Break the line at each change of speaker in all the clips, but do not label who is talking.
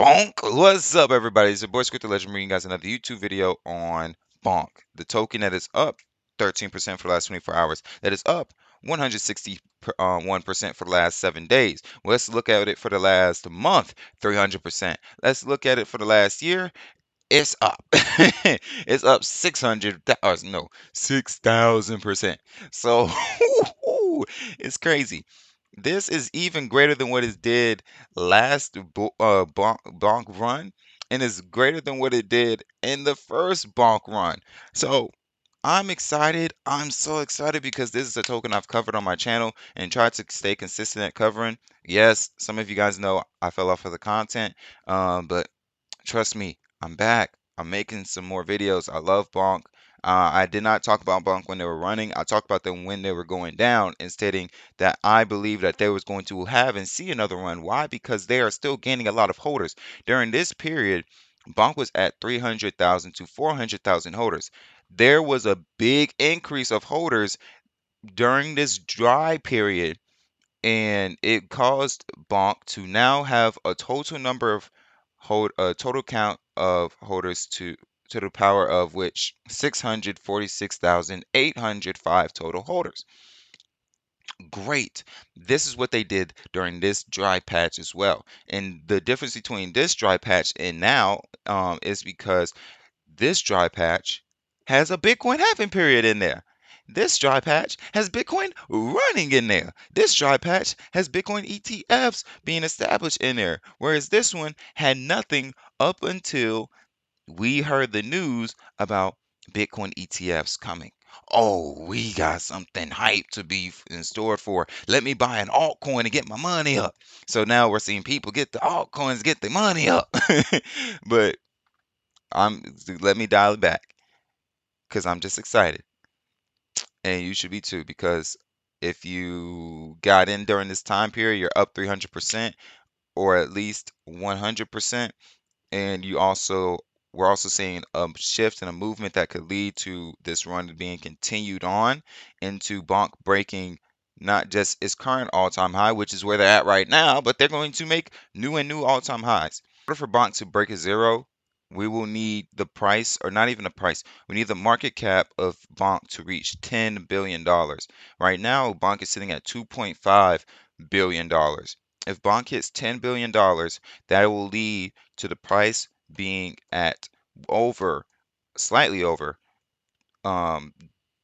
Bonk. What's up, everybody? It's your boy Squidgrow Legend bringing you guys another YouTube video on Bonk, the token that is up 13% for the last 24 hours. That is up 161% for the last 7 days. Well, let's look at it for the last month, 300%. Let's look at it for the last year. It's up. It's up 600, or no, 6,000%. So it's crazy. This is even greater than what it did last bonk run, and is greater than what it did in the first bonk run. So I'm excited. I'm so excited because this is a token I've covered on my channel and tried to stay consistent at covering. Yes, some of you guys know I fell off of the content, but trust me, I'm back. I'm making some more videos. I love Bonk. I did not talk about Bonk when they were running. I talked about them when they were going down and stating that I believe that they was going to have and see another run. Why? Because they are still gaining a lot of holders. During this period, Bonk was at 300,000 to 400,000 holders. There was a big increase of holders during this dry period, and it caused Bonk to now have a total number of a total count of holders to the power of which 646,805 total holders. Great. This is what they did during this dry patch as well. And the difference between this dry patch and now is because this dry patch has a Bitcoin halving period in there. This dry patch has Bitcoin running in there. This dry patch has Bitcoin ETFs being established in there. Whereas this one had nothing up until we heard the news about Bitcoin ETFs coming. Oh, we got something hype to be in store for. Let me buy an altcoin and get my money up. So now we're seeing people get the altcoins, get their money up. But let me dial it back because I'm just excited. And you should be too, because if you got in during this time period, you're up 300% or at least 100%. And we're also seeing a shift and a movement that could lead to this run being continued on into Bonk breaking not just its current all-time high, which is where they're at right now, but they're going to make new all-time highs. In order for Bonk to break a zero, we will need the price, or not even the price, we need the market cap of Bonk to reach $10 billion. Right now, Bonk is sitting at $2.5 billion. If Bonk hits $10 billion, that will lead to the price being at slightly over, um,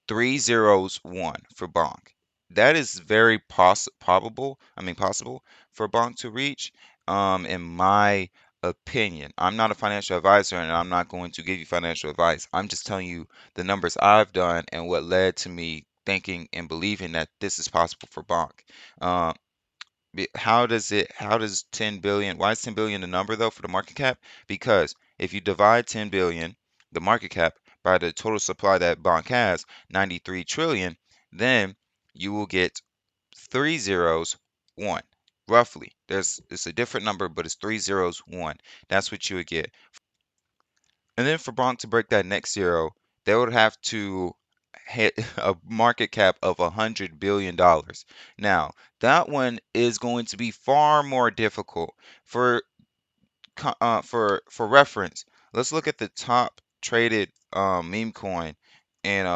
301 for Bonk. That is very possible for Bonk to reach, in my opinion. I'm not a financial advisor and I'm not going to give you financial advice. I'm just telling you the numbers I've done and what led to me thinking and believing that this is possible for Bonk. Um, how does 10 billion, why is 10 billion the number though for the market cap? Because if you divide 10 billion, the market cap, by the total supply that Bonk has, 93 trillion, then you will get 301 roughly. It's a different number, but it's 301. That's what you would get. And then for Bonk to break that next zero, they would have to hit a market cap of $100 billion. Now, that one is going to be far more difficult. For reference, let's look at the top traded meme coin in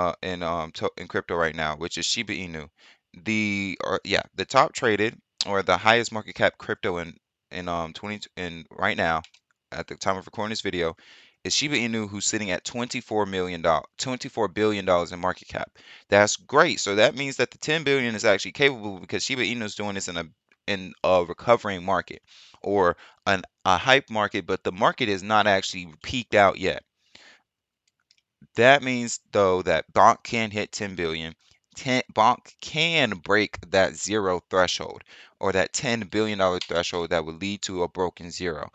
crypto right now, which is Shiba Inu. The top traded, or the highest market cap crypto in right now at the time of recording this video, is Shiba Inu, who's sitting at $24 billion in market cap. That's great. So that means that the 10 billion is actually capable, because Shiba Inu is doing this in a recovering market, or a hype market, but the market is not actually peaked out yet. That means though that Bonk can hit 10 billion. Bonk can break that zero threshold, or that $10 billion threshold that would lead to a broken zero.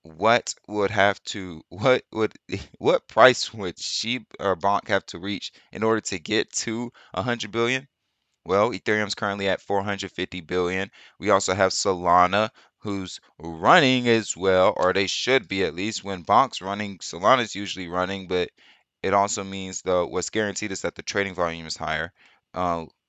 What would have to what price would Sheep or Bonk have to reach in order to get to 100 billion? Well, Ethereum's currently at 450 billion. We also have Solana, who's running as well, or they should be at least. When Bonk's running, Solana's usually running, but it also means though what's guaranteed is that the trading volume is higher.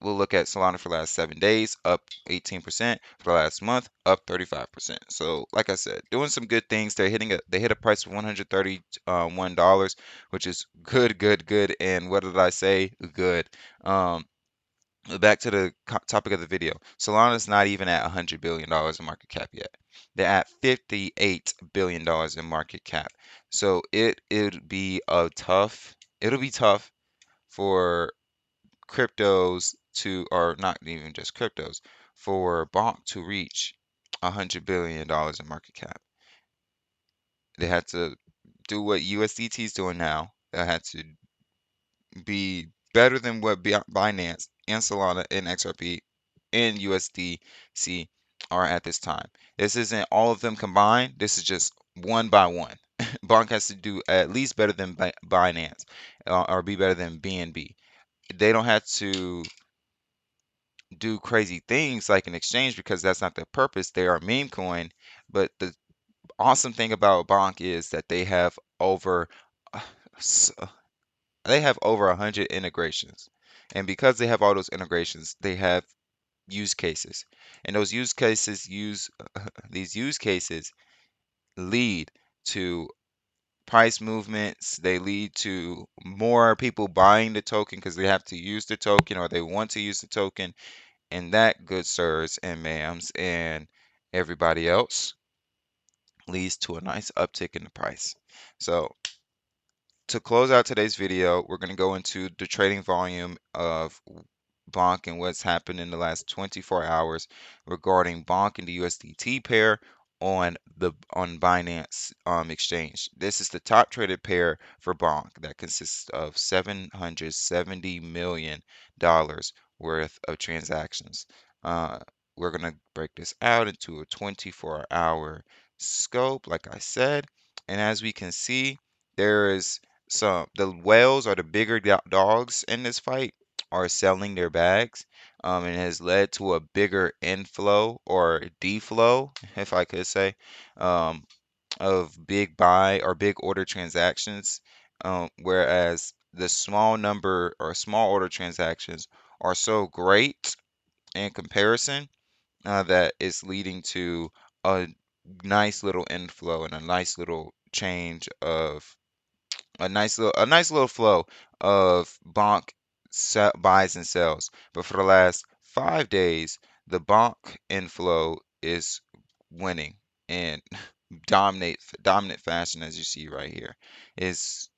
we'll look at Solana for the last 7 days, up 18%. For the last month, up 35%. So, like I said, doing some good things. They hit a price of $131, which is good, good, good. And what did I say? Good. Um, Back to the topic of the video. Solana's not even at $100 billion in market cap yet. They're at $58 billion in market cap. So it'll be tough for cryptos to, or not even just cryptos, for Bonk to reach $100 billion in market cap. They had to do what USDT is doing now. They had to be better than what Binance and Solana and XRP and USDC are at this time. This isn't all of them combined. This is just one by one. Bonk has to do at least better than Binance, or be better than BNB. They don't have to do crazy things like an exchange because that's not their purpose. They are meme coin, but the awesome thing about Bonk is that uh, s- they have over 100 integrations. And because they have all those integrations, they have use cases. And those use cases use these use cases lead to price movements. They lead to more people buying the token because they have to use the token or they want to use the token. And that, good sirs and ma'ams and everybody else, leads to a nice uptick in the price. So to close out today's video, we're going to go into the trading volume of Bonk and what's happened in the last 24 hours regarding Bonk and the USDT pair on Binance exchange. This is the top traded pair for Bonk that consists of $770 million worth of transactions. Uh, we're going to break this out into a 24-hour scope, like I said. And as we can see, there is the whales are the bigger dogs in this fight are selling their bags, and has led to a bigger inflow or deflow, if I could say, um, of big buy or big order transactions, whereas the small number or small order transactions are so great in comparison, that it's leading to a nice little inflow and a nice little change of a nice little flow of Bonk buys and sells. But for the last 5 days, the Bonk inflow is winning and dominant fashion, as you see right here, is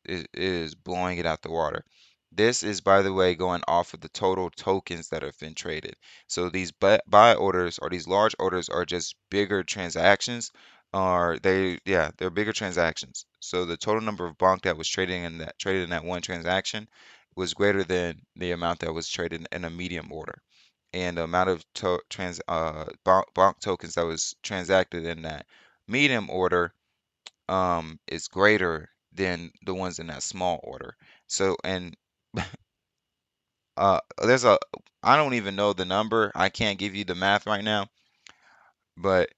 blowing it out the water. This is, by the way, going off of the total tokens that have been traded. So these buy orders or these large orders are just bigger transactions. Are they? Yeah, they're bigger transactions. So the total number of bonk that was traded in that one transaction was greater than the amount that was traded in a medium order, and the amount of bonk tokens that was transacted in that medium order is greater than the ones in that small order. So and there's a I don't even know the number. I can't give you the math right now, but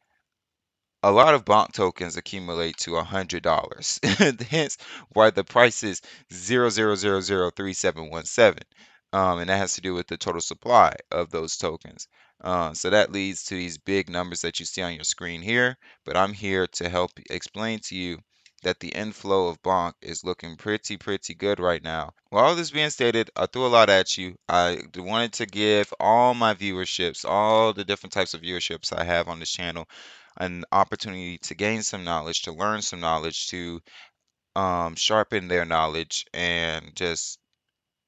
a lot of bonk tokens accumulate to $100. Hence why the price is 0.0003717. And that has to do with the total supply of those tokens. So that leads to these big numbers that you see on your screen here. But I'm here to help explain to you that the inflow of bonk is looking pretty good right now. With all this being stated, I threw a lot at you. I wanted to give all my viewerships, all the different types of viewerships I have on this channel, an opportunity to gain some knowledge, to learn some knowledge, to sharpen their knowledge, and just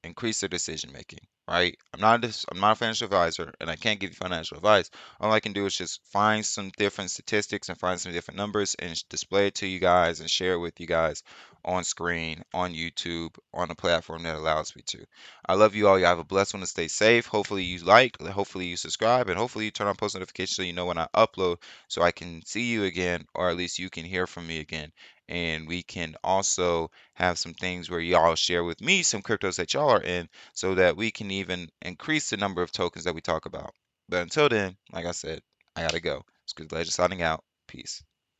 increase their decision making, right? I'm not a financial advisor and I can't give you financial advice. All I can do is just find some different statistics and find some different numbers and display it to you guys and share it with you guys on screen, on YouTube, on a platform that allows me to. I love you all. You have a blessed one, to stay safe. Hopefully you like, hopefully you subscribe, and hopefully you turn on post notifications so you know when I upload, so I can see you again, or at least you can hear from me again. And we can also have some things where y'all share with me some cryptos that y'all are in so that we can even increase the number of tokens that we talk about. But until then, like I said, I gotta go. Squidgrow signing out. Peace.